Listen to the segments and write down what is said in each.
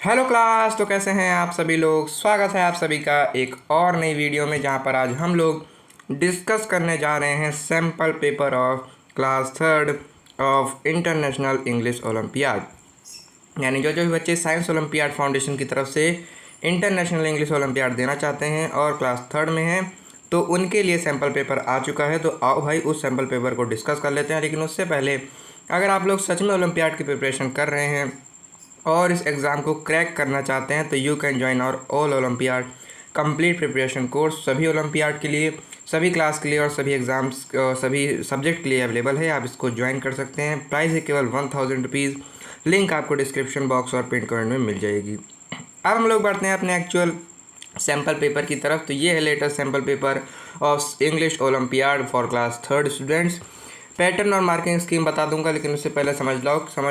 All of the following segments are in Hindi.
Hello class. तो कैसे हैं आप सभी लोग। स्वागत है आप सभी का एक और नई वीडियो में, जहां पर आज हम लोग डिस्कस करने जा रहे हैं sample paper of class third of international English olympiad. यानी जो जो भी बच्चे साइंस ओलंपियाड फाउंडेशन की तरफ से इंटरनेशनल इंग्लिश ओलंपियाड देना चाहते हैं और क्लास थर्ड में हैं, तो उनके लिए सैम्पल पेपर आ चुका है। तो आओ भाई उस सैम्पल पेपर को डिस्कस कर लेते हैं। लेकिन उससे पहले, अगर आप लोग सच में ओलंपियाड की प्रिपरेशन कर रहे हैं और इस एग्ज़ाम को क्रैक करना चाहते हैं, तो you can join our all olympiad complete preparation course. सभी ओलंपियाड के लिए, सभी क्लास के लिए और सभी एग्ज़ाम्स, सभी सब्जेक्ट के लिए अवेलेबल है। आप इसको ज्वाइन कर सकते हैं। प्राइस है केवल 1000 रुपीज़। लिंक आपको डिस्क्रिप्शन बॉक्स और पिन कमेंट में मिल जाएगी। अब हम लोग बढ़ते हैं अपने एक्चुअल सैम्पल पेपर की तरफ। तो ये है latest sample paper of English olympiad for class third students. Pattern और मार्किंग स्कीम बता दूंगा, लेकिन उससे पहले समझ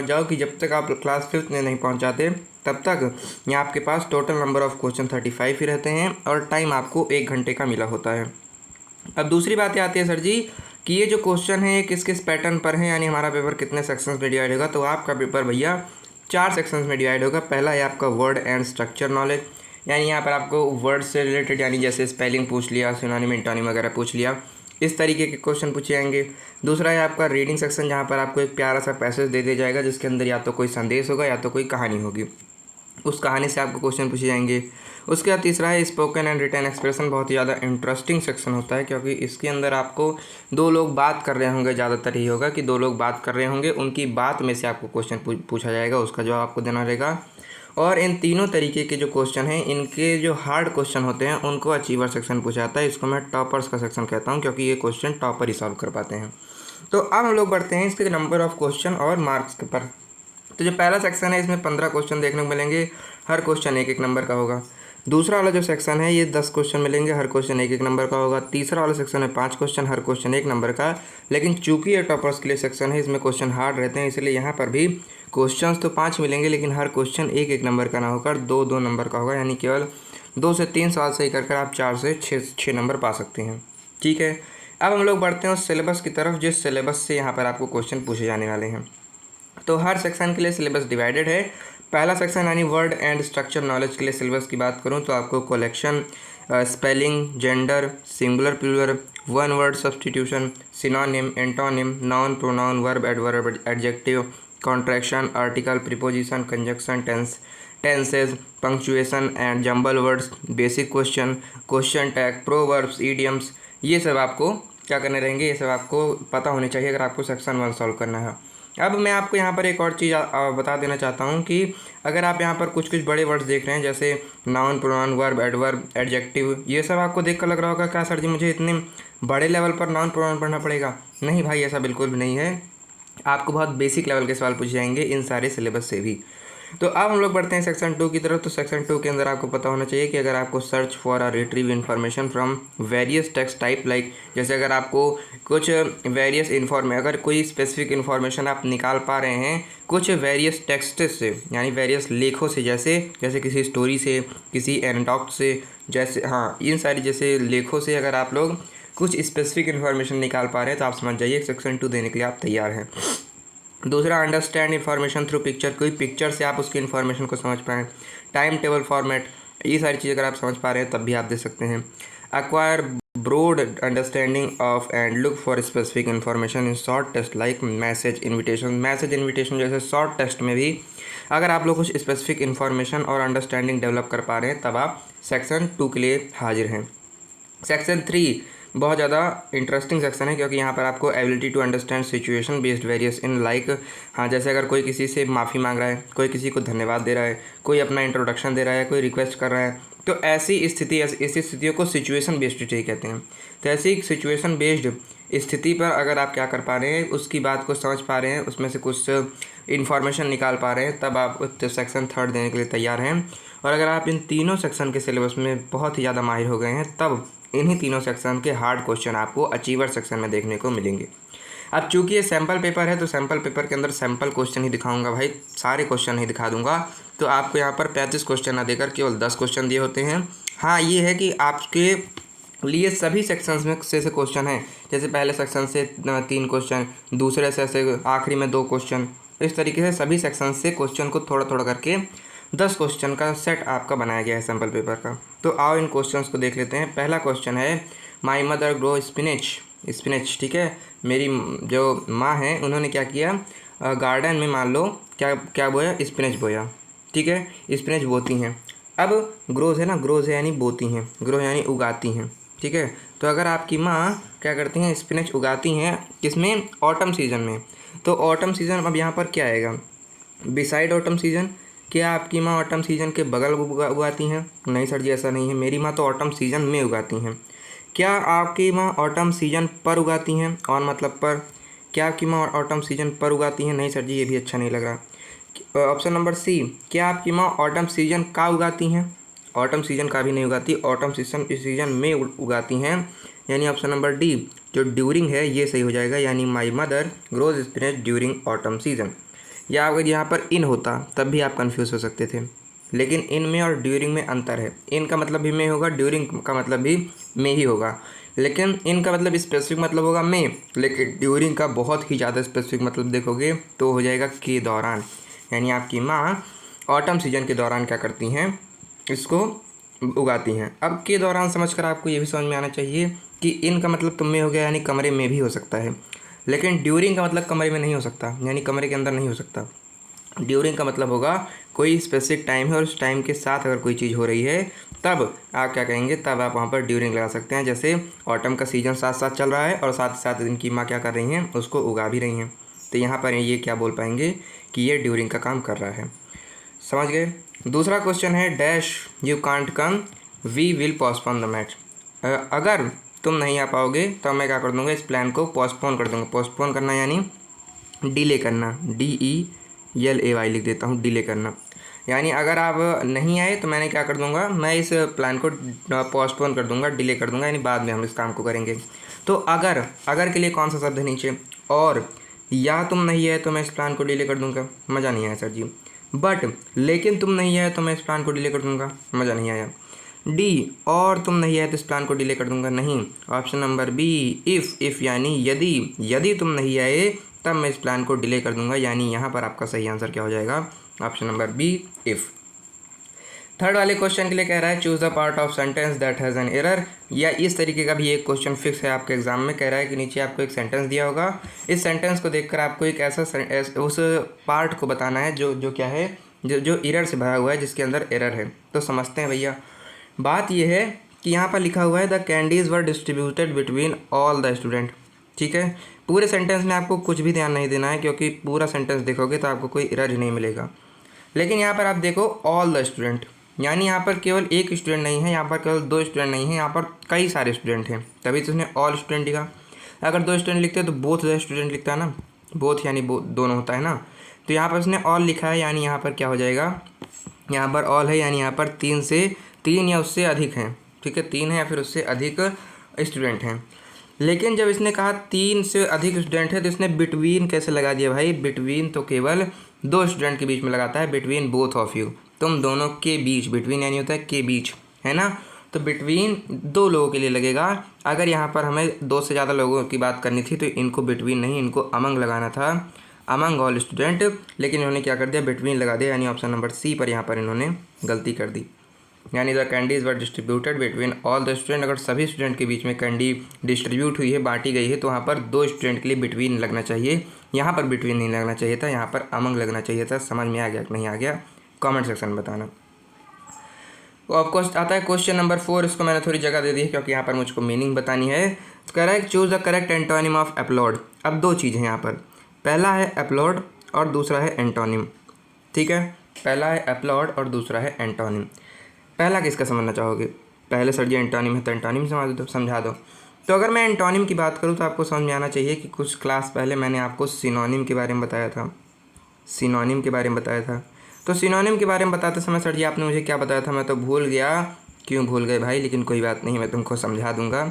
जाओ कि जब तक आप क्लास फिफ्थ में नहीं पहुंच जाते तब तक यहाँ आपके पास टोटल नंबर ऑफ क्वेश्चन 35 ही रहते हैं और टाइम आपको 1 घंटे का मिला होता है। अब दूसरी बात आती है सर जी कि ये जो क्वेश्चन है ये किस किस पैटर्न पर है, यानी हमारा पेपर कितने सेक्शंस में डिवाइड होगा। तो आपका पेपर भैया 4 सेक्शंस में डिवाइड होगा। पहला है आपका वर्ड एंड स्ट्रक्चर नॉलेज, यानी यहाँ पर आपको वर्ड से रिलेटेड, यानी जैसे स्पेलिंग पूछ लिया, सिनोनिम एंटोनिम वगैरह पूछ लिया, इस तरीके के क्वेश्चन पूछे जाएंगे। दूसरा है आपका रीडिंग सेक्शन, जहाँ पर आपको एक प्यारा सा पैसेज दे दिया जाएगा जिसके अंदर या तो कोई संदेश होगा या तो कोई कहानी होगी। उस कहानी से आपको क्वेश्चन पूछे जाएंगे। उसके बाद तीसरा है स्पोकन एंड रिटन एक्सप्रेशन। बहुत ही ज़्यादा इंटरेस्टिंग सेक्शन होता है, क्योंकि इसके अंदर आपको दो लोग बात कर रहे होंगे, ज़्यादातर ही होगा कि दो लोग बात कर रहे होंगे, उनकी बात में से आपको क्वेश्चन पूछा जाएगा, उसका जवाब आपको देना रहेगा। और इन तीनों तरीके के जो क्वेश्चन हैं, इनके जो हार्ड क्वेश्चन होते हैं उनको अचीवर सेक्शन पूछा जाता है। इसको मैं टॉपर्स का सेक्शन कहता हूँ, क्योंकि ये क्वेश्चन टॉपर ही सॉल्व कर पाते हैं। तो अब हम लोग बढ़ते हैं इसके नंबर ऑफ क्वेश्चन और मार्क्स के पर। तो जो पहला सेक्शन है इसमें 15 क्वेश्चन देखने को मिलेंगे, हर क्वेश्चन 1-1 नंबर का होगा। दूसरा वाला जो सेक्शन है ये 10 क्वेश्चन मिलेंगे, हर क्वेश्चन 1-1 नंबर का होगा। तीसरा वाला सेक्शन है 5 क्वेश्चन, हर क्वेश्चन 1 नंबर का। लेकिन चूंकि ये टॉपर्स के लिए सेक्शन है, इसमें क्वेश्चन हार्ड रहते हैं, इसलिए यहाँ पर भी क्वेश्चंस तो 5 मिलेंगे, लेकिन हर क्वेश्चन 1-1 नंबर का ना होकर 2-2 नंबर का होगा। यानी केवल 2 से 3 सवाल सही कर आप 4 से 6 नंबर पा सकते हैं। ठीक है, अब हम लोग बढ़ते हैं उस सिलेबस की तरफ जिस सिलेबस से यहाँ पर आपको क्वेश्चन पूछे जाने वाले हैं। तो हर सेक्शन के लिए सिलेबस डिवाइडेड है। पहला सेक्शन यानी वर्ड एंड स्ट्रक्चर नॉलेज के लिए सिलेबस की बात करूँ तो आपको collection, spelling, gender, singular plural, one word substitution, synonym, antonym, noun, pronoun, verb, adverb, adjective, contraction, article, preposition, conjunction, tenses, punctuation and jumble words, basic question, question tag, proverbs, idioms, ये सब आपको क्या करने रहेंगे, ये सब आपको पता होने चाहिए अगर आपको सेक्शन 1 सॉल्व करना है। अब मैं आपको यहाँ पर एक और चीज़ बता देना चाहता हूँ कि अगर आप यहाँ पर कुछ कुछ बड़े वर्ड्स देख रहे हैं, जैसे noun, pronoun, verb, adverb, adjective, ये सब आपको देख कर लग रहा होगा क्या सर जी मुझे इतने बड़े लेवल पर नाउन प्रोनाउन पढ़ना पड़ेगा। नहीं भाई, ऐसा बिल्कुल भी नहीं है। आपको बहुत बेसिक लेवल के सवाल पूछे जाएंगे इन सारे सिलेबस से भी। तो अब हम लोग बढ़ते हैं सेक्शन 2 की तरफ। तो सेक्शन 2 के अंदर आपको पता होना चाहिए कि अगर आपको search for a retrieve information from various text type, like जैसे अगर आपको कुछ वेरियस अगर कोई स्पेसिफिक इन्फॉर्मेशन आप निकाल पा रहे हैं कुछ वेरियस टेक्स्ट से, यानी वेरियस लेखों से, जैसे किसी स्टोरी से, किसी एनेक्डोट से, जैसे इन सारी जैसे लेखों से अगर आप लोग कुछ स्पेसिफिक इन्फॉर्मेशन निकाल पा रहे हैं तो आप समझ जाइए सेक्शन 2 देने के लिए आप तैयार हैं। दूसरा, अंडरस्टैंड इन्फॉर्मेशन थ्रू पिक्चर, कोई पिक्चर से आप उसकी इन्फॉर्मेशन को समझ पाएँ। टाइम टेबल फॉर्मेट, ये सारी चीज़ अगर आप समझ पा रहे हैं तब भी आप दे सकते हैं। Acquire broad understanding of and look for specific information in short test like message invitation जैसे शॉर्ट टेस्ट में भी अगर आप लोग कुछ स्पेसिफिक इन्फॉर्मेशन और अंडरस्टैंडिंग डेवलप कर पा रहे हैं तब आप सेक्शन 2 के लिए हाजिर हैं। सेक्शन 3 बहुत ज़्यादा इंटरेस्टिंग सेक्शन है, क्योंकि यहाँ पर आपको ability to understand situation based various in like, जैसे अगर कोई किसी से माफ़ी मांग रहा है, कोई किसी को धन्यवाद दे रहा है, कोई अपना इंट्रोडक्शन दे रहा है, कोई रिक्वेस्ट कर रहा है, तो ऐसी स्थितियों को सिचुएशन बेस्ड स्टेटमेंट कहते हैं। तो ऐसी सिचुएशन बेस्ड स्थिति पर अगर आप क्या कर पा रहे हैं, उसकी बात को समझ पा रहे हैं, उसमें से कुछ इन्फॉर्मेशन निकाल पा रहे हैं, तब आप सेक्शन 3 देने के लिए तैयार हैं। और अगर आप इन तीनों सेक्शन के सिलेबस में बहुत ही ज़्यादा माहिर हो गए हैं तब इन्हीं तीनों सेक्शन के हार्ड क्वेश्चन आपको अचीवर सेक्शन में देखने को मिलेंगे। अब चूंकि ये सैम्पल पेपर है तो सैम्पल पेपर के अंदर सैम्पल क्वेश्चन ही दिखाऊंगा भाई, सारे क्वेश्चन नहीं दिखा दूंगा। तो आपको यहाँ पर 35 क्वेश्चन ना देकर केवल 10 क्वेश्चन दिए होते हैं। हाँ, ये है कि आपके लिए सभी सेक्शंस में से क्वेश्चन हैं, जैसे पहले सेक्शन से 3 क्वेश्चन, दूसरे से आखिरी में 2 क्वेश्चन, इस तरीके से सभी सेक्शन से क्वेश्चन को थोड़ा थोड़ा करके 10 क्वेश्चन का सेट आपका बनाया गया है सैम्पल पेपर का। तो आओ इन क्वेश्चंस को देख लेते हैं। पहला क्वेश्चन है माई मदर ग्रो स्पिनच। ठीक है, मेरी जो माँ है उन्होंने क्या किया, गार्डन में मान लो क्या क्या बोया, स्पिनच बोया। ठीक है, स्पिनच बोती हैं। अब ग्रोज है ना, ग्रोज है यानी बोती हैं, ग्रो यानी उगाती हैं। ठीक है, तो अगर आपकी माँ क्या करती हैं, स्पिनच उगाती हैं किसमें, ऑटम सीजन में। तो ऑटम सीजन अब यहाँ पर क्या आएगा, बिसाइड ऑटम सीजन। क्या आपकी माँ ऑटम सीजन के बगल उगाती हैं? नहीं सर जी, ऐसा नहीं है, मेरी माँ तो ऑटम सीजन में उगाती हैं। क्या आपकी माँ ऑटम सीजन पर उगाती हैं, और मतलब पर। क्या आपकी माँ ऑटम सीजन पर उगाती हैं? नहीं सर जी, ये भी अच्छा नहीं लग रहा। ऑप्शन नंबर सी, क्या आपकी माँ ऑटम सीजन का उगाती हैं? ऑटम सीजन का भी नहीं उगाती, ऑटम सीजन में उगाती हैं, यानी ऑप्शन नंबर डी जो ड्यूरिंग है ये सही हो जाएगा, यानी my mother grows spinach during autumn season. या अगर यहाँ पर इन होता तब भी आप कंफ्यूज हो सकते थे, लेकिन इन में और ड्यूरिंग में अंतर है। इन का मतलब भी में होगा, ड्यूरिंग का मतलब भी में ही होगा। लेकिन इन का मतलब स्पेसिफिक मतलब होगा में, लेकिन ड्यूरिंग का बहुत ही ज़्यादा स्पेसिफिक मतलब देखोगे तो हो जाएगा के दौरान। यानी आपकी माँ ऑटम सीजन के दौरान क्या करती हैं, इसको उगाती हैं। अब के दौरान समझकर आपको ये भी समझ में आना चाहिए कि इन का मतलब तुम में हो गया, यानी कमरे में भी हो सकता है, लेकिन ड्यूरिंग का मतलब कमरे में नहीं हो सकता, यानी कमरे के अंदर नहीं हो सकता। ड्यूरिंग का मतलब होगा कोई स्पेसिफिक टाइम है और उस टाइम के साथ अगर कोई चीज़ हो रही है तब आप क्या कहेंगे, तब आप वहाँ पर ड्यूरिंग लगा सकते हैं। जैसे ऑटम का सीजन साथ साथ चल रहा है और साथ साथ इनकी माँ क्या कर रही हैं, उसको उगा भी रही हैं, तो यहाँ पर ये क्या बोल पाएंगे कि ये ड्यूरिंग का काम कर रहा है। समझ गए। दूसरा क्वेश्चन है dash you can't come we will postpone the match. अगर तुम नहीं आ पाओगे तो मैं क्या कर दूंगा, इस प्लान को पोस्टपोन कर दूंगा। पोस्टपोन करना यानी डिले करना, DELAY लिख देता हूँ, डिले करना। यानी अगर आप नहीं आए तो मैंने क्या कर दूंगा, मैं इस प्लान को पोस्टपोन कर दूंगा, डिले कर दूंगा, यानी बाद में हम इस काम को करेंगे। तो अगर के लिए कौन सा शब्द है नीचे, और या तुम नहीं आए तो मैं इस प्लान को डिले कर दूंगा, मज़ा नहीं आया सर जी। बट लेकिन तुम नहीं आए तो मैं इस प्लान को डिले कर दूंगा, मज़ा नहीं आया। डी और तुम नहीं आए तो इस प्लान को डिले कर दूंगा, नहीं। ऑप्शन नंबर बी इफ़ यानी यदि तुम नहीं आए तब मैं इस प्लान को डिले कर दूंगा, यानी यहाँ पर आपका सही आंसर क्या हो जाएगा, option number B if. Third वाले क्वेश्चन के लिए कह रहा है choose the part of sentence that has an error. या इस तरीके का भी एक क्वेश्चन फिक्स है आपके एग्जाम में। कह रहा है कि नीचे आपको एक सेंटेंस दिया होगा, इस सेंटेंस को देखकर आपको एक ऐसा उस पार्ट को बताना है जो क्या है, जो एरर से भरा हुआ है, जिसके अंदर एरर है। तो समझते हैं भैया। बात यह है कि यहाँ पर लिखा हुआ है the candies were distributed between all the student. ठीक है, पूरे सेंटेंस में आपको कुछ भी ध्यान नहीं देना है, क्योंकि पूरा सेंटेंस देखोगे तो आपको कोई एरर ही नहीं मिलेगा। लेकिन यहाँ पर आप देखो ऑल द स्टूडेंट, यानी यहाँ पर केवल एक स्टूडेंट नहीं है, यहाँ पर केवल 2 स्टूडेंट नहीं है, यहाँ पर कई सारे स्टूडेंट हैं, तभी तो उसने ऑल स्टूडेंट लिखा। अगर 2 स्टूडेंट लिखते हैं तो बोथ द स्टूडेंट लिखता है ना, बोथ यानी दोनों होता है ना। तो यहाँ पर उसने ऑल लिखा है, यानी यहाँ पर क्या हो जाएगा, यहाँ पर ऑल है, यानी यहाँ पर 3 या उससे अधिक हैं। ठीक है, 3 है या फिर उससे अधिक स्टूडेंट हैं। लेकिन जब इसने कहा 3 से अधिक स्टूडेंट है तो इसने बिटवीन कैसे लगा दिया भाई, बिटवीन तो केवल 2 स्टूडेंट के बीच में लगाता है, बिटवीन बोथ ऑफ यू, तुम दोनों के बीच। बिटवीन यानी होता है के बीच, है ना, तो बिटवीन 2 लोगों के लिए लगेगा। अगर यहाँ पर हमें 2 से ज़्यादा लोगों की बात करनी थी तो इनको बिटवीन नहीं, इनको अमंग लगाना था, अमंग ऑल स्टूडेंट। लेकिन इन्होंने क्या कर दिया, बिटवीन लगा दिया, यानी ऑप्शन नंबर सी पर यहाँ पर इन्होंने गलती कर दी। यानी the candies were distributed between all the student. अगर सभी स्टूडेंट के बीच में कैंडी डिस्ट्रीब्यूट हुई है, बांटी गई है, तो वहाँ पर 2 स्टूडेंट के लिए बिटवीन लगना चाहिए। यहाँ पर बिटवीन नहीं लगना चाहिए था, यहाँ पर अमंग लगना चाहिए था। समझ में आ गया कि नहीं आ गया, कमेंट सेक्शन में बताना। तो ऑफकोर्स आता है क्वेश्चन नंबर 4। इसको मैंने थोड़ी जगह दे दी है क्योंकि यहाँ पर मुझको मीनिंग बतानी है। तो कह रहा है choose the correct antonym of upload. अब 2 चीज़ें हैं यहाँ पर, पहला है अपलोड और दूसरा है एंटोनिम। ठीक है, पहला है अपलोड और दूसरा है एंटोनिम। पहला किसका समझना चाहोगे? पहले सर जी एंटोनिम है तो एंटोनिम समझा दो। तो अगर मैं एंटोनिम की बात करूँ तो आपको समझ में आना चाहिए कि कुछ क्लास पहले मैंने आपको सिनोनिम के बारे में बताया था, सिनोनिम के बारे में बताया था। तो सिनोनिम के बारे में बताते समय सर जी आपने मुझे क्या बताया था, मैं तो भूल गया। क्यों भूल गए भाई? लेकिन कोई बात नहीं, मैं तुमको समझा दूंगा।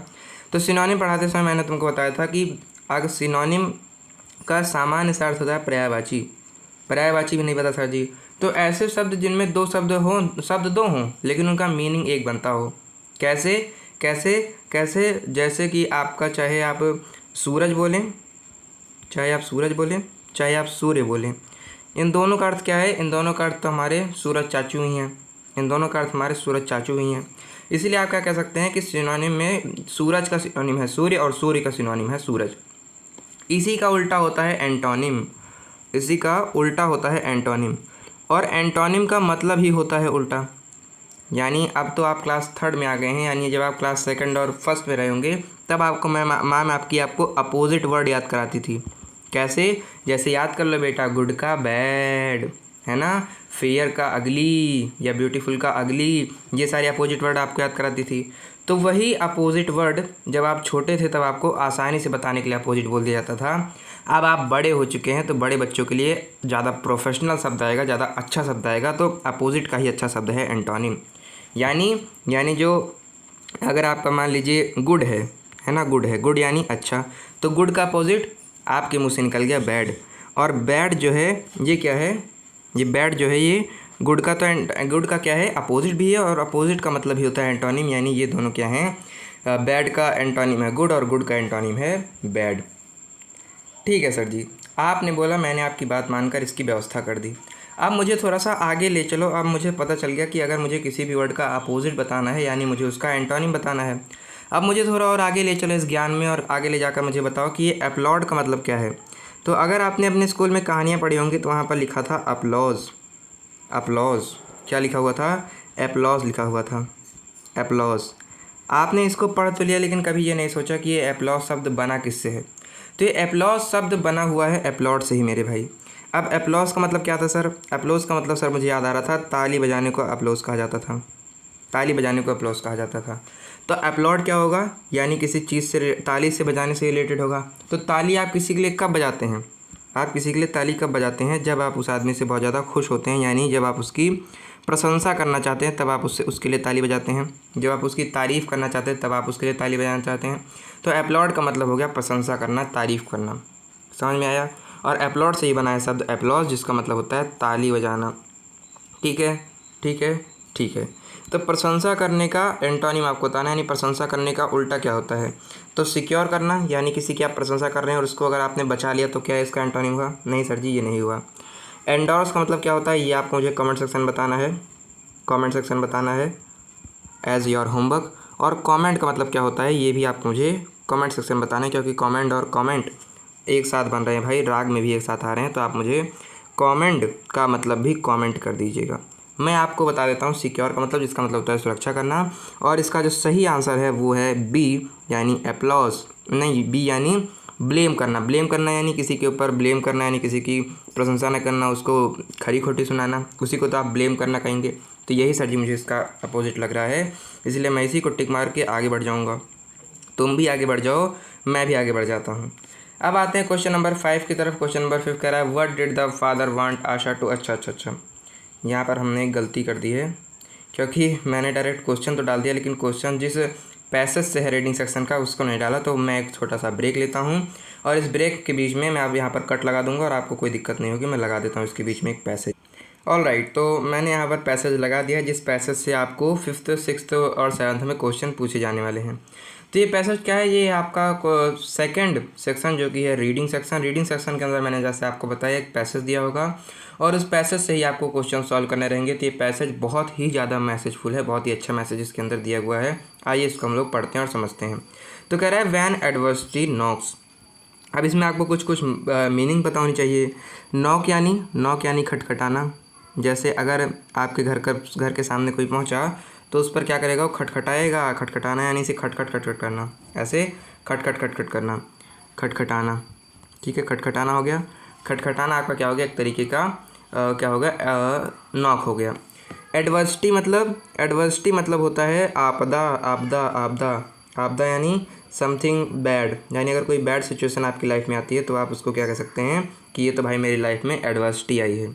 तो सिनोनिम पढ़ाते समय मैंने तुमको बताया था कि अगर सिनोनिम का सामान्य सा अर्थ होता है पर्यायवाची। पर्यायवाची भी नहीं पता सर जी? तो ऐसे शब्द जिनमें 2 शब्द हों लेकिन उनका मीनिंग एक बनता हो। कैसे कैसे कैसे? जैसे कि आपका चाहे आप सूरज बोलें, चाहे आप सूर्य बोलें, इन दोनों का अर्थ क्या है? इन दोनों का अर्थ तो हमारे सूरज चाचू ही हैं। इन दोनों का अर्थ हमारे सूरज चाचू ही हैं। इसीलिए आप क्या कह सकते हैं कि सिनोनिम में सूरज का सिनोनिम है सूर्य और सूर्य का सिनोनिम है सूरज। इसी का उल्टा होता है एंटोनिम। इसी का उल्टा होता है एंटोनिम, और एंटोनिम का मतलब ही होता है उल्टा। यानी अब तो आप क्लास थर्ड में आ गए हैं, यानी जब आप क्लास सेकंड और फर्स्ट में रहे होंगे तब आपको मैम आपको अपोजिट वर्ड याद कराती थी। कैसे? जैसे याद कर लो बेटा, गुड का बैड, है ना, फेयर का अगली या ब्यूटीफुल का अगली, ये सारे अपोजिट वर्ड आपको याद कराती थी। तो वही अपोजिट वर्ड जब आप छोटे थे तब आपको आसानी से बताने के लिए अपोजिट बोल दिया जाता था। अब आप बड़े हो चुके हैं तो बड़े बच्चों के लिए ज़्यादा प्रोफेशनल शब्द आएगा, ज़्यादा अच्छा शब्द आएगा, तो अपोजिट का ही अच्छा शब्द है एंटोनिम। यानी जो अगर आपका मान लीजिए गुड है ना, गुड है, गुड यानी अच्छा, तो गुड का अपोजिट आपके मुंह से निकल गया बैड। और बैड जो है ये क्या है? ये बैड जो है ये गुड का, तो गुड का क्या है? अपोजिट भी है, और अपोजिट का मतलब ही होता है एंटोनिम। यानी ये दोनों क्या हैं? बैड का एंटोनिम है गुड और गुड का एंटोनिम है बैड। ठीक है सर जी, आपने बोला, मैंने आपकी बात मानकर इसकी व्यवस्था कर दी। अब मुझे थोड़ा सा आगे ले चलो। अब मुझे पता चल गया कि अगर मुझे किसी भी वर्ड का अपोजिट बताना है यानी मुझे उसका एंटोनिम बताना है। अब मुझे थोड़ा और आगे ले चलो इस ज्ञान में, और आगे ले जाकर मुझे बताओ कि ये अपलॉड का मतलब क्या है। तो अगर आपने अपने स्कूल में कहानियाँ पढ़ी होंगी तो वहाँ पर लिखा था अपलॉज। अपलॉज क्या लिखा हुआ था? एप्लॉज लिखा हुआ था, एप्लॉज। आपने इसको पढ़ तो लिया, लेकिन कभी ये नहीं सोचा कि ये एप्लॉज शब्द बना किससे है। तो ये एप्लॉज शब्द बना हुआ है अपलॉड से ही मेरे भाई। अब एप्लॉज का मतलब क्या था सर? एप्लॉज का मतलब सर मुझे याद आ रहा था, ताली बजाने को अपलॉज कहा जाता था। ताली बजाने को अपलॉज कहा जाता था। तो अपलॉड क्या होगा? यानी किसी चीज़ से, ताली से बजाने से रिलेटेड होगा। तो ताली आप किसी के लिए कब बजाते हैं? आप किसी के लिए ताली कब बजाते हैं? जब आप उस आदमी से बहुत ज़्यादा खुश होते हैं, यानी जब आप उसकी प्रशंसा करना चाहते हैं तब आप उसके लिए ताली बजाते हैं। जब आप उसकी तारीफ़ करना चाहते हैं तब आप उसके लिए ताली बजाना चाहते हैं। तो अपलॉड का मतलब हो गया प्रशंसा करना, तारीफ़ करना। समझ में आया? और अपलॉड से ही बना है शब्द अपलॉज, जिसका मतलब होता है ताली बजाना। ठीक है, ठीक है, ठीक है। तो प्रशंसा करने का एंटोनिम आपको बताना है, यानी प्रशंसा करने का उल्टा क्या होता है? तो सिक्योर करना, यानी किसी की आप प्रशंसा कर रहे हैं और उसको अगर आपने बचा लिया तो क्या इसका एंटोनिम हुआ? नहीं सर जी, ये नहीं हुआ। एंडोर्स का मतलब क्या होता है? ये आपको मुझे कमेंट सेक्शन बताना है, कमेंट सेक्शन बताना है एज योर होमवर्क। और कमेंट का मतलब क्या होता है? ये भी आपको मुझे कमेंट सेक्शन बताना है, क्योंकि कमेंट और कमेंट एक साथ बन रहे हैं भाई, राग में भी एक साथ आ रहे हैं। तो आप मुझे कमेंट का मतलब भी कमेंट कर दीजिएगा। मैं आपको बता देता हूँ सिक्योर का मतलब, जिसका मतलब होता है सुरक्षा करना। और इसका जो सही आंसर है वो है बी, यानी एप्लॉज। नहीं, बी यानी ब्लेम करना। ब्लेम करना यानी किसी के ऊपर ब्लेम करना, यानी किसी की प्रशंसा न करना, उसको खरी खोटी सुनाना, उसी को तो आप ब्लेम करना कहेंगे। तो यही सर जी मुझे इसका अपोजिट लग रहा है, इसलिए मैं इसी को टिक मार के आगे बढ़ जाऊँगा। तुम भी आगे बढ़ जाओ, मैं भी आगे बढ़ जाता हूँ। अब आते हैं क्वेश्चन नंबर 5 की तरफ। क्वेश्चन नंबर 5 कह रहा है what did the father want Asha to. अच्छा, यहाँ पर हमने एक गलती कर दी है, क्योंकि मैंने डायरेक्ट क्वेश्चन तो डाल दिया, लेकिन क्वेश्चन जिस पैसेज से है रीडिंग सेक्शन का उसको नहीं डाला। तो मैं एक छोटा सा ब्रेक लेता हूँ, और इस ब्रेक के बीच में मैं अब यहाँ पर कट लगा दूंगा, और आपको कोई दिक्कत नहीं होगी। मैं लगा देता हूँ इसके बीच में एक पैसेज। ऑल राइट, तो मैंने यहाँ पर पैसेज लगा दिया है, जिस पैसेज से आपको 5th, 6th और 7th में क्वेश्चन पूछे जाने वाले हैं। तो ये पैसेज क्या है? ये आपका सेकंड सेक्शन जो कि है रीडिंग सेक्शन। रीडिंग सेक्शन के अंदर मैंने जैसे आपको बताया एक पैसेज दिया होगा, और उस पैसेज से ही आपको क्वेश्चन सॉल्व करने रहेंगे। तो ये पैसेज बहुत ही ज़्यादा मैसेजफुल है, बहुत ही अच्छा मैसेज इसके अंदर दिया हुआ है। आइए इसको हम लोग पढ़ते हैं और समझते हैं। तो कह रहा है वैन एडवर्सिटी नॉक्स। अब इसमें आपको कुछ मीनिंग पता होनी चाहिए। नॉक यानी खटखटाना। जैसे अगर आपके घर के सामने कोई पहुंचा तो उस पर क्या करेगा? वो खटखटाएगा। खटखटाना यानी इसे खटखट खटखट करना, ऐसे खटखट खटखट करना, खटखटाना। ठीक है, खटखटाना हो गया। खटखटाना आपका क्या हो गया? एक तरीके का क्या हो गया? नॉक हो गया। एडवर्सिटी मतलब होता है आपदा। आपदा आपदा आपदा यानी समथिंग बैड, यानी अगर कोई बैड सिचुएशन आपकी लाइफ में आती है तो आप उसको क्या कह सकते हैं कि ये तो भाई मेरी लाइफ में एडवर्सिटी आई है।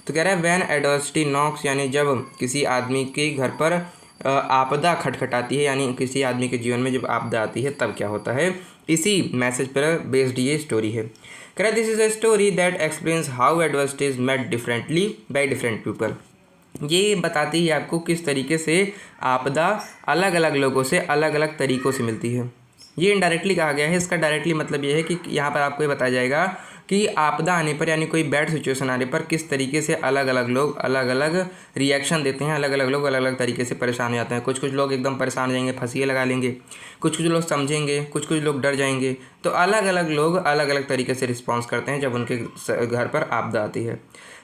तो कह रहा है वैन एडवर्सिटी नॉक्स, यानी जब किसी आदमी के घर पर आपदा खटखटाती है, यानी किसी आदमी के जीवन में जब आपदा आती है तब क्या होता है। इसी मैसेज पर बेस्ड ये स्टोरी है। कह रहा है this is a story that explains how adversities met differently by different people. ये बताती है आपको किस तरीके से आपदा अलग अलग लोगों से अलग अलग तरीक़ों से मिलती है। ये इनडायरेक्टली कहा गया है, इसका डायरेक्टली मतलब ये है कि यहाँ पर आपको ये बताया जाएगा कि आपदा आने पर यानी कोई बैड सिचुएशन आने पर किस तरीके से अलग अलग लोग अलग अलग रिएक्शन देते हैं, अलग अलग लोग अलग अलग तरीके से परेशान हो जाते हैं। कुछ कुछ लोग एकदम परेशान हो जाएंगे, फंसिए लगा लेंगे, कुछ कुछ लोग समझेंगे, कुछ कुछ लोग डर जाएंगे। तो अलग अलग लोग अलग अलग तरीके से रिस्पॉन्स करते हैं जब उनके घर पर आपदा आती है।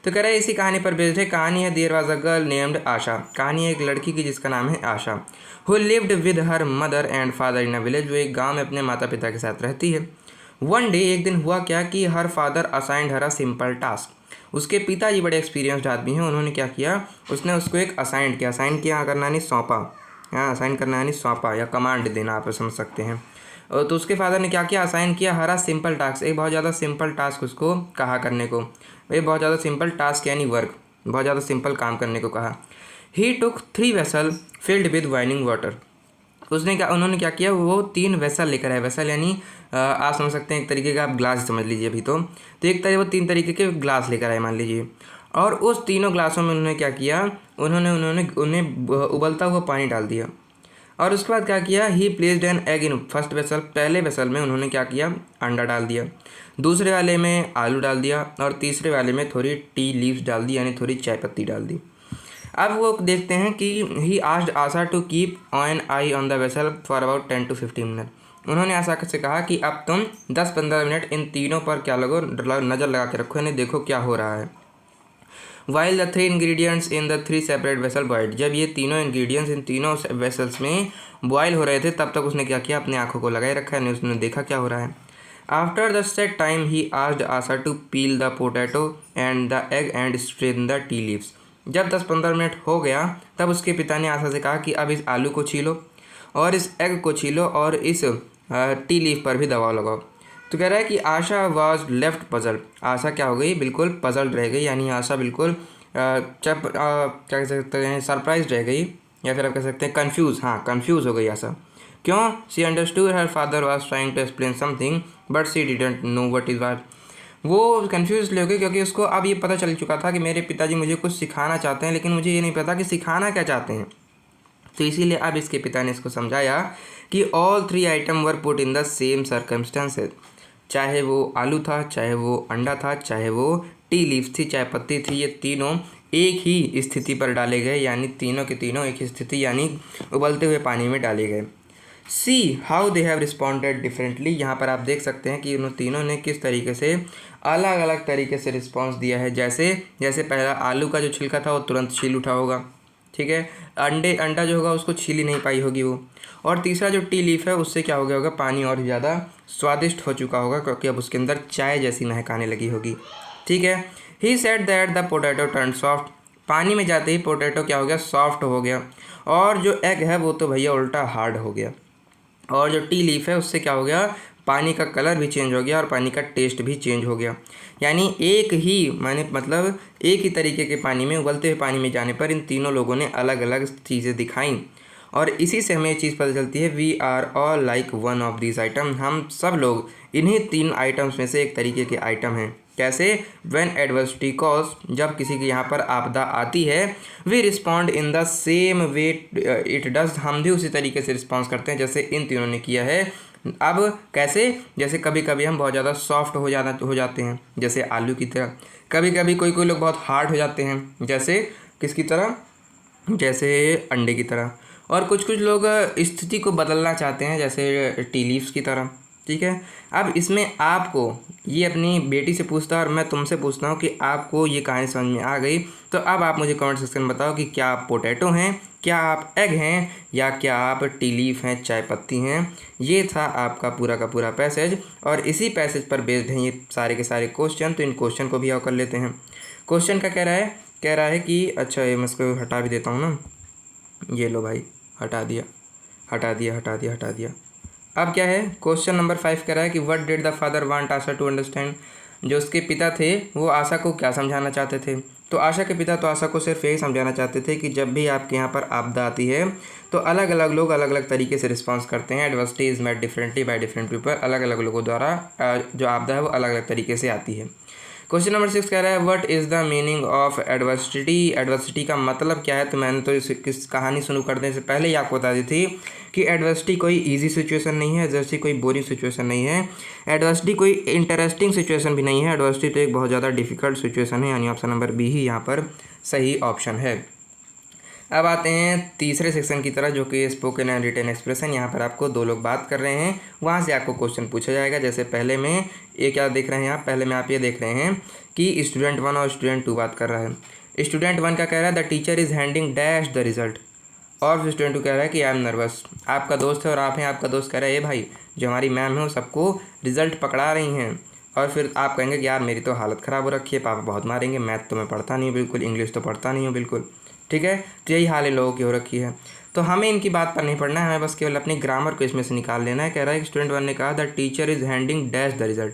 तो कह रहे हैं इसी कहानी पर बेस्ड है। कहानी है there was a girl named Asha. कहानी है एक लड़की की जिसका नाम है Asha, who lived with her mother and father in a village. वो एक गाँव में अपने माता पिता के साथ रहती है। वन डे, एक दिन हुआ क्या कि her father assigned her a simple task. उसके पिताजी बड़े एक्सपीरियंस्ड आदमी हैं। उन्होंने क्या किया, उसने उसको एक असाइन किया करना यानी सौंपा। हाँ, असाइन करना यानी सौंपा या कमांड देना, आप समझ सकते हैं। तो उसके फादर ने क्या किया, असाइन किया हर अ सिंपल टास्क, एक बहुत ज़्यादा सिंपल टास्क उसको कहा करने को। एक बहुत ज़्यादा सिंपल टास्क यानी वर्क, बहुत ज़्यादा सिंपल काम करने को कहा। ही टुक 3 vessel filled with whining water. उन्होंने क्या किया, वो 3 वेसल लेकर आए। वेसल यानी आप समझ सकते हैं एक तरीके का, आप ग्लास समझ लीजिए अभी तो एक तरह वो 3 तरीके के ग्लास लेकर आए मान लीजिए। और उस तीनों ग्लासों में उन्होंने क्या किया, उन्हें उबलता हुआ पानी डाल दिया। और उसके बाद क्या किया, ही placed an egg in first vessel. पहले वेसल में उन्होंने क्या किया, अंडा डाल दिया। दूसरे वाले में आलू डाल दिया। और तीसरे वाले में थोड़ी टी लीव्स डाल दी यानी थोड़ी चाय पत्ती डाल दी। अब वो देखते हैं कि he asked Asha to keep an eye on the vessel for about 10 to 15 minute. उन्होंने आशा से कहा कि अब तुम 10-15 मिनट इन तीनों पर क्या नज़र लगा के रखो, यानी देखो क्या हो रहा है। While the 3 ingredients in the 3 separate vessel boiled. जब ये तीनों इंग्रेडिएंट्स इन तीनों वेसल्स में बॉयल हो रहे थे तब तक उसने क्या किया, अपनी आंखों को लगाए रखा है, उसने देखा क्या हो रहा है। After the set time he asked Asha to peel the potato and the egg and strain the tea leaves. जब 10-15 मिनट हो गया तब उसके पिता ने आशा से कहा कि अब इस आलू को छीलो और इस एग को छीलो और इस टी लीफ पर भी दबाव लगाओ। तो कह रहा है कि आशा वाज लेफ्ट पजल्ड। आशा क्या हो गई, बिल्कुल पजल्ड रह गई, यानी आशा बिल्कुल क्या कह सकते हैं, सरप्राइज रह गई, या फिर आप कह सकते हैं कन्फ्यूज़। हाँ, कन्फ्यूज़ हो गई आशा। क्यों, she understood her father was trying to explain something but she didn't know what is what. वो कन्फ्यूज़ हो गई क्योंकि उसको अब ये पता चल चुका था कि मेरे पिताजी मुझे कुछ सिखाना चाहते हैं, लेकिन मुझे ये नहीं पता कि सिखाना क्या चाहते हैं। तो इसीलिए अब इसके पिता ने इसको समझाया कि all 3 item were put in the same circumstances. चाहे वो आलू था, चाहे वो अंडा था, चाहे वो टी लीफ थी, चाय पत्ती थी, ये तीनों एक ही स्थिति पर डाले गए, यानी तीनों के तीनों एक ही स्थिति यानी उबलते हुए पानी में डाले गए। See how they have responded differently. यहाँ पर आप देख सकते हैं कि उन तीनों ने किस तरीके से अलग अलग तरीके से रिस्पॉन्स दिया है। जैसे पहला आलू का जो छिलका था वो तुरंत छील उठा होगा, ठीक है। अंडा जो होगा उसको छील ही नहीं पाई होगी वो। और तीसरा जो टी लीफ है उससे क्या हो गया होगा, पानी और ज़्यादा स्वादिष्ट हो चुका होगा क्योंकि अब उसके अंदर चाय जैसी महक आने लगी होगी, ठीक है। He said that the potato turn soft. पानी में जाते ही पोटैटो क्या हो गया, सॉफ्ट हो गया। और जो एग है वो तो भैया उल्टा हार्ड हो गया। और जो टी लीफ है उससे क्या हो गया, पानी का कलर भी चेंज हो गया और पानी का टेस्ट भी चेंज हो गया। यानी एक ही तरीके के पानी में, उबलते हुए पानी में जाने पर इन तीनों लोगों ने अलग अलग चीज़ें दिखाई। और इसी से हमें ये चीज़ पता चलती है, we are all like one of this item. हम सब लोग इन्हीं 3 आइटम्स में से एक तरीके के आइटम हैं। कैसे, व्हेन एडवर्सिटी कॉज, जब किसी के यहाँ पर आपदा आती है, we respond in the same way it does. हम भी उसी तरीके से रिस्पॉन्स करते हैं जैसे इन तीनों ने किया है। अब कैसे, जैसे कभी कभी हम बहुत ज़्यादा सॉफ्ट हो जाते हैं जैसे आलू की तरह। कभी कभी कोई लोग बहुत हार्ड हो जाते हैं जैसे किसकी तरह, जैसे अंडे की तरह। और कुछ लोग स्थिति को बदलना चाहते हैं जैसे टी लीव्स की तरह, ठीक है। अब इसमें आपको ये अपनी बेटी से पूछता है और मैं तुमसे पूछता हूँ कि आपको ये कहानी समझ में आ गई। तो अब आप मुझे कमेंट सेक्शन में बताओ कि क्या आप पोटैटो हैं, क्या आप एग हैं, या क्या आप टी लीफ हैं, चाय पत्ती हैं। ये था आपका पूरा का पूरा पैसेज और इसी पैसेज पर बेस्ड हैं ये सारे के सारे क्वेश्चन। तो इन क्वेश्चन को भी और कर लेते हैं। क्वेश्चन क्या कह रहा है कि अच्छा ये मैं इसको हटा भी देता हूँ ना, ये लो भाई, हटा दिया। अब क्या है, क्वेश्चन नंबर 5 कह रहा है कि what did the father want Asha to understand. जो उसके पिता थे वो आशा को क्या समझाना चाहते थे। तो आशा के पिता तो आशा को सिर्फ यही समझाना चाहते थे कि जब भी आपके यहाँ पर आपदा आती है तो अलग अलग लोग अलग अलग तरीके से रिस्पॉन्स करते हैं। Adversity is met differently by different people. अलग अलग लोगों द्वारा जो आपदा है वो अलग अलग तरीके से आती है। क्वेश्चन नंबर 6 कह रहा है what is the meaning of adversity. Adversity का मतलब क्या है। तो मैंने तो इस कहानी शुरू करने से पहले ही आपको बता दी थी कि एडवर्सिटी कोई इजी सिचुएशन नहीं है, एडवर्सिटी कोई बोरिंग सिचुएशन नहीं है, एडवर्सिटी कोई इंटरेस्टिंग सिचुएशन भी नहीं है, एडवर्सिटी तो एक बहुत ज़्यादा डिफिकल्ट सिचुएशन है, यानी ऑप्शन नंबर बी ही यहाँ पर सही ऑप्शन है। अब आते हैं तीसरे सेक्शन की तरह, जो कि स्पोकन एंड रिटन एक्सप्रेशन। यहाँ पर आपको दो लोग बात कर रहे हैं, वहाँ से आपको क्वेश्चन पूछा जाएगा। जैसे पहले में ये क्या देख रहे हैं आप, पहले में आप ये देख रहे हैं कि स्टूडेंट 1 और स्टूडेंट 2 बात कर रहा है। स्टूडेंट 1 का कह रहा है the teacher is handing dash the result, और फिर स्टूडेंट 2 कह रहा है कि आई एम नर्वस। आपका दोस्त है और आप हैं, आपका दोस्त कह रहा है ये भाई जो हमारी मैम है वो सबको रिजल्ट पकड़ा रही हैं, और फिर आप कहेंगे कि यार मेरी तो हालत ख़राब हो रखी है, पापा बहुत मारेंगे, मैथ तो मैं पढ़ता नहीं हूँ बिल्कुल, इंग्लिश तो पढ़ता नहीं हूँ बिल्कुल, ठीक है। तो यही हाल इन लोगों की हो रखी है। तो हमें इनकी बात पर नहीं पढ़ना है, हमें बस केवल अपनी ग्रामर को इसमें से निकाल लेना है। कह रहा है कि स्टूडेंट 1 ने कहा the teacher is handing dash the result.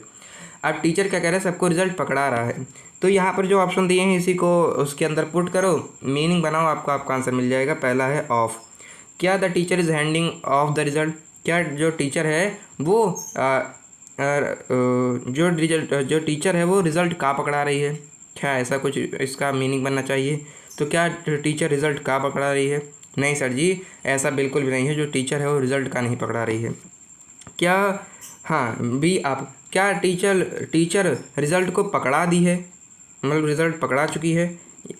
अब टीचर क्या कह रहा है, सबको रिजल्ट पकड़ा रहा है। तो यहाँ पर जो ऑप्शन दिए हैं इसी को उसके अंदर पुट करो, मीनिंग बनाओ, आपको आपका आंसर मिल जाएगा। पहला है ऑफ। क्या the teacher is handing of the result, क्या जो टीचर है वो जो टीचर है वो रिज़ल्ट का पकड़ा रही है, क्या ऐसा कुछ इसका मीनिंग बनना चाहिए। तो क्या टीचर रिज़ल्ट का पकड़ा रही है, नहीं सर जी ऐसा बिल्कुल भी नहीं है, जो टीचर है वो रिज़ल्ट का नहीं पकड़ा रही है। क्या, हाँ बी आप, क्या टीचर रिज़ल्ट को पकड़ा दी है, मतलब रिज़ल्ट पकड़ा चुकी है,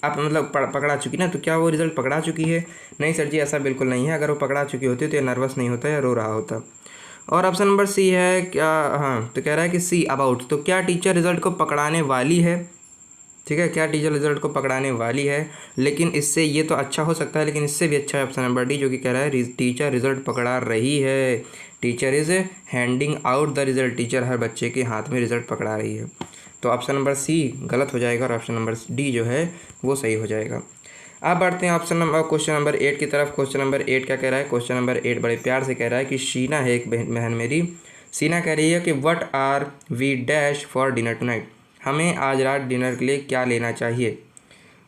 आप मतलब पकड़ा चुकी ना, तो क्या वो रिज़ल्ट पकड़ा चुकी है, नहीं सर जी ऐसा बिल्कुल नहीं है। अगर वो पकड़ा चुकी होती तो ये नर्वस नहीं होता या रो रहा होता। और ऑप्शन नंबर सी है क्या, हाँ तो कह रहा है कि सी अबाउट, तो क्या टीचर रिज़ल्ट को पकड़ाने वाली है, ठीक है, क्या टीचर रिज़ल्ट को पकड़ाने वाली है। लेकिन इससे ये तो अच्छा हो सकता है, लेकिन इससे भी अच्छा है ऑप्शन नंबर डी, जो कि कह रहा है टीचर रिज़ल्ट पकड़ा रही है, teacher is handing out the result, teacher हर बच्चे के हाथ में रिज़ल्ट पकड़ा रही है। तो ऑप्शन नंबर सी गलत हो जाएगा और ऑप्शन नंबर डी जो है वो सही हो जाएगा। अब बढ़ते हैं क्वेश्चन नंबर 8 की तरफ। क्वेश्चन नंबर 8 क्या कह रहा है, क्वेश्चन नंबर 8 बड़े प्यार से कह रहा है कि शीना है एक बहन मेरी, सीना कह रही है कि what are we dash for dinner tonight, हमें आज रात डिनर के लिए क्या लेना चाहिए।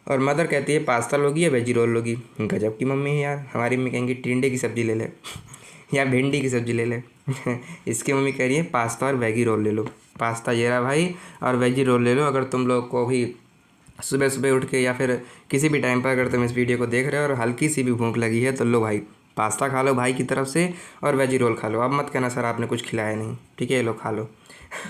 और मदर कहती है पास्ता लोगी या वेजी रोल लोगी। गजब की मम्मी है यार, हमारी मम्मी कहेंगी टिंडे की सब्ज़ी ले ले या भिंडी की सब्ज़ी ले ले इसकी मम्मी कह रही है पास्ता और वेगी रोल ले लो। पास्ता ये रहा भाई और वेजी रोल ले लो। अगर तुम लोग को भी सुबह सुबह उठ के या फिर किसी भी टाइम पर अगर तुम इस वीडियो को देख रहे हो और हल्की सी भी भूख लगी है तो लो भाई पास्ता खा लो भाई की तरफ से और वेजी रोल खा लो। अब मत कहना सर आपने कुछ खिलाया नहीं, ठीक है ये लो खा लो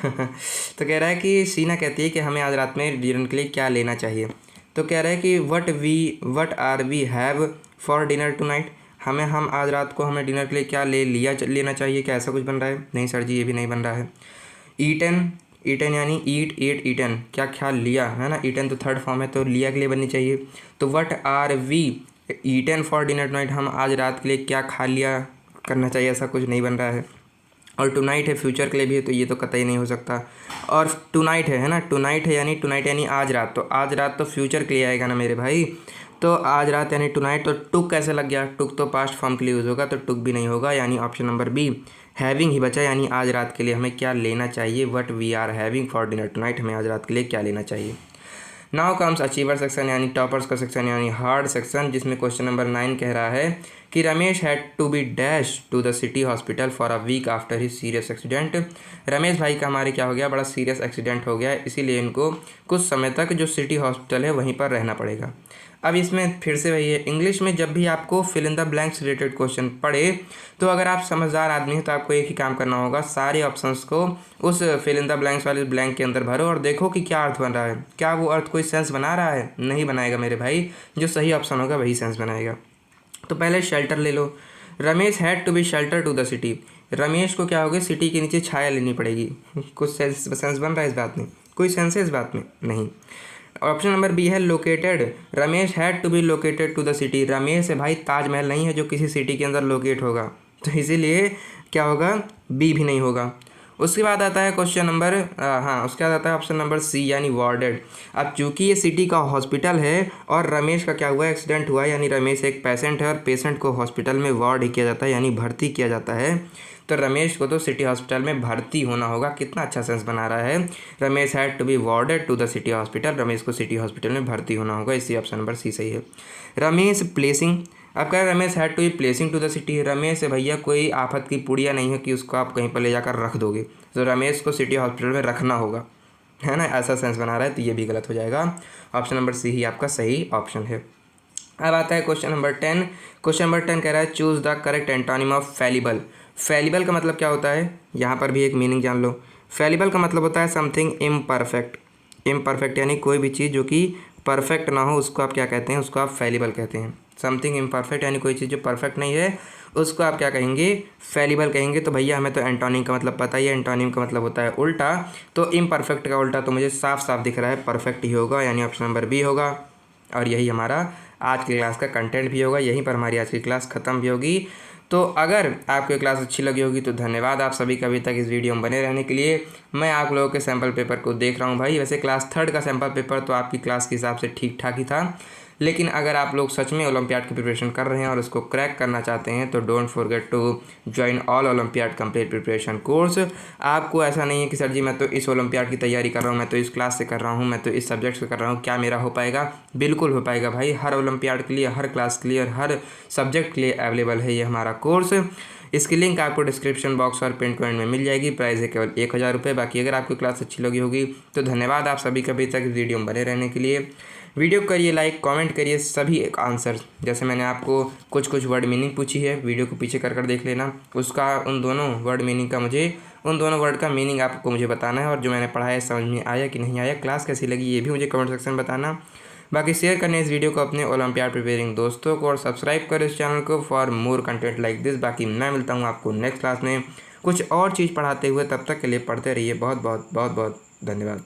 तो कह रहा है कि शीना कहती है कि हमें आज रात में डिनर के लिए क्या लेना चाहिए। तो कह रहा है कि what are we have for dinner tonight, हम आज रात को हमें डिनर के लिए क्या लेना चाहिए, क्या ऐसा कुछ बन रहा है। नहीं सर जी ये भी नहीं बन रहा है। ईटन यानी ईटन, क्या ख्याल लिया है ना, ईटन तो थर्ड फॉर्म है तो लिया के लिए बननी चाहिए। तो what are we eaten for dinner tonight, हम आज रात के लिए क्या खा लिया करना चाहिए, ऐसा कुछ नहीं बन रहा है। और टुनाइट है फ्यूचर के लिए भी है तो ये तो कतई नहीं हो सकता। और टुनाइट है ना, टुनाइट यानी आज रात, तो आज रात तो फ्यूचर के लिए आएगा ना मेरे भाई। तो आज रात यानी टुनाइट, तो टुक कैसे लग गया, टुक तो पास्ट फॉर्म के लिए यूज़ होगा तो टुक भी नहीं होगा, यानी ऑप्शन नंबर बी हैविंग ही बचा। यानी आज रात के लिए हमें क्या लेना चाहिए, what we are having for dinner tonight, हमें आज रात के लिए क्या लेना चाहिए। नाउ कम्स अचीवर सेक्शन यानी टॉपर्स का सेक्शन यानी हार्ड सेक्शन, जिसमें क्वेश्चन नंबर 9 कह रहा है कि Ramesh had to be dash to the city hospital for a week after he serious accident. Ramesh भाई का हमारे क्या हो गया, बड़ा सीरियस एक्सीडेंट हो गया है, इसीलिए इनको कुछ समय तक जो सिटी हॉस्पिटल है वहीं पर रहना पड़ेगा। अब इसमें फिर से वही है, इंग्लिश में जब भी आपको fill in the blanks related question पढ़े तो अगर आप समझदार आदमी हैं तो आपको एक ही काम करना होगा, सारे ऑप्शंस को उस फिल इन द ब्लैंक्स वाले ब्लैंक के अंदर भरो और देखो कि क्या अर्थ बन रहा है, क्या वो अर्थ कोई सेंस बना रहा है। नहीं बनाएगा मेरे भाई, जो सही ऑप्शन होगा वही सेंस बनाएगा। तो पहले शेल्टर ले लो, Ramesh had to be shelter to the city, Ramesh को क्या होगा सिटी के नीचे छाया लेनी पड़ेगी। कुछ सेंस बन रहा है इस बात में, कोई सेंस है इस बात में नहीं। ऑप्शन नंबर बी है located, Ramesh had to be located to the city, Ramesh है भाई ताजमहल नहीं है जो किसी सिटी के अंदर लोकेट होगा, तो इसीलिए क्या होगा बी भी नहीं होगा। उसके बाद आता है क्वेश्चन नंबर उसके बाद आता है ऑप्शन नंबर सी यानी वार्डेड। अब चूंकि ये सिटी का हॉस्पिटल है और रमेश का क्या हुआ एक्सीडेंट हुआ, यानी रमेश एक पेशेंट है और पेशेंट को हॉस्पिटल में वार्ड ही किया जाता है यानी भर्ती किया जाता है, तो रमेश को तो सिटी हॉस्पिटल में भर्ती होना होगा। कितना अच्छा सेंस बना रहा है, Ramesh had to be warded to the city hospital, Ramesh को सिटी हॉस्पिटल में भर्ती होना होगा, इसी ऑप्शन नंबर सी सही है। रमेश प्लेसिंग, अब कह रहे Ramesh had to be placing to the city, Ramesh है भैया कोई आफत की पुड़िया नहीं है कि उसको आप कहीं पर ले जाकर रख दोगे, तो रमेश को सिटी हॉस्पिटल में रखना होगा, है ना, ऐसा सेंस बना रहा है, तो ये भी गलत हो जाएगा। ऑप्शन नंबर सी ही आपका सही ऑप्शन है। अब आता है क्वेश्चन नंबर 10। क्वेश्चन नंबर 10 कह रहा है choose the correct antonym of fallible. Fallible का मतलब क्या होता है, यहाँ पर भी एक मीनिंग जान लो। फैलिबल का मतलब होता है समथिंग इम्परफेक्ट। इम्परफेक्ट यानी कोई भी चीज़ जो कि परफेक्ट ना हो उसको आप क्या कहते हैं, उसको आप फैलिबल कहते हैं। समथिंग इम्परफेक्ट यानी कोई चीज़ जो परफेक्ट नहीं है उसको आप क्या कहेंगे, फैलिबल कहेंगे। तो भैया हमें तो एंटोनिम का मतलब पता ही है, एंटोनिम का मतलब होता है उल्टा। तो इम्परफेक्ट का उल्टा तो मुझे साफ साफ दिख रहा है परफेक्ट ही होगा, यानी ऑप्शन नंबर बी होगा। और यही हमारा आज की क्लास का कंटेंट भी होगा, यहीं पर हमारी आज की क्लास ख़त्म भी होगी। तो अगर आपको क्लास अच्छी लगी होगी तो धन्यवाद आप सभी का अभी तक इस वीडियो में बने रहने के लिए। मैं आप लोगों के सैम्पल पेपर को देख रहा हूँ भाई। वैसे क्लास 3 का सैम्पल पेपर तो आपकी क्लास के हिसाब से ठीक ठाक ही था, लेकिन अगर आप लोग सच में ओलंपियाड की प्रिपरेशन कर रहे हैं और उसको क्रैक करना चाहते हैं तो don't forget to join all olympiad complete preparation course. आपको ऐसा नहीं है कि सर जी मैं तो इस ओलंपियाड की तैयारी कर रहा हूँ, मैं तो इस क्लास से कर रहा हूँ, मैं तो इस सब्जेक्ट से कर रहा हूँ, क्या मेरा हो पाएगा? बिल्कुल हो पाएगा भाई। हर ओलंपियाड के लिए, हर क्लास के लिए और हर सब्जेक्ट के लिए अवेलेबल है ये हमारा कोर्स। इसकी लिंक आपको डिस्क्रिप्शन बॉक्स और पिन कमेंट में मिल जाएगी। प्राइस है केवल 1000 रुपये। बाकी अगर आपको क्लास अच्छी लगी होगी तो धन्यवाद आप सभी का अभी तक इस वीडियो में बने रहने के लिए। वीडियो करिए लाइक, कमेंट करिए सभी आंसर। जैसे मैंने आपको कुछ वर्ड मीनिंग पूछी है, वीडियो को पीछे कर देख लेना, उसका उन दोनों वर्ड मीनिंग का मुझे उन दोनों वर्ड का मीनिंग आपको मुझे बताना है। और जो मैंने पढ़ाया समझ में आया कि नहीं आया, क्लास कैसी लगी ये भी मुझे कमेंट सेक्शन में बताना। बाकी शेयर करने इस वीडियो को अपने ओलंपियाड प्रिपेयरिंग दोस्तों को और सब्सक्राइब करें इस चैनल को for more content like this. बाकी मैं मिलता हूँ आपको नेक्स्ट क्लास में कुछ और चीज़ पढ़ाते हुए। तब तक के लिए पढ़ते रहिए। बहुत बहुत बहुत बहुत धन्यवाद।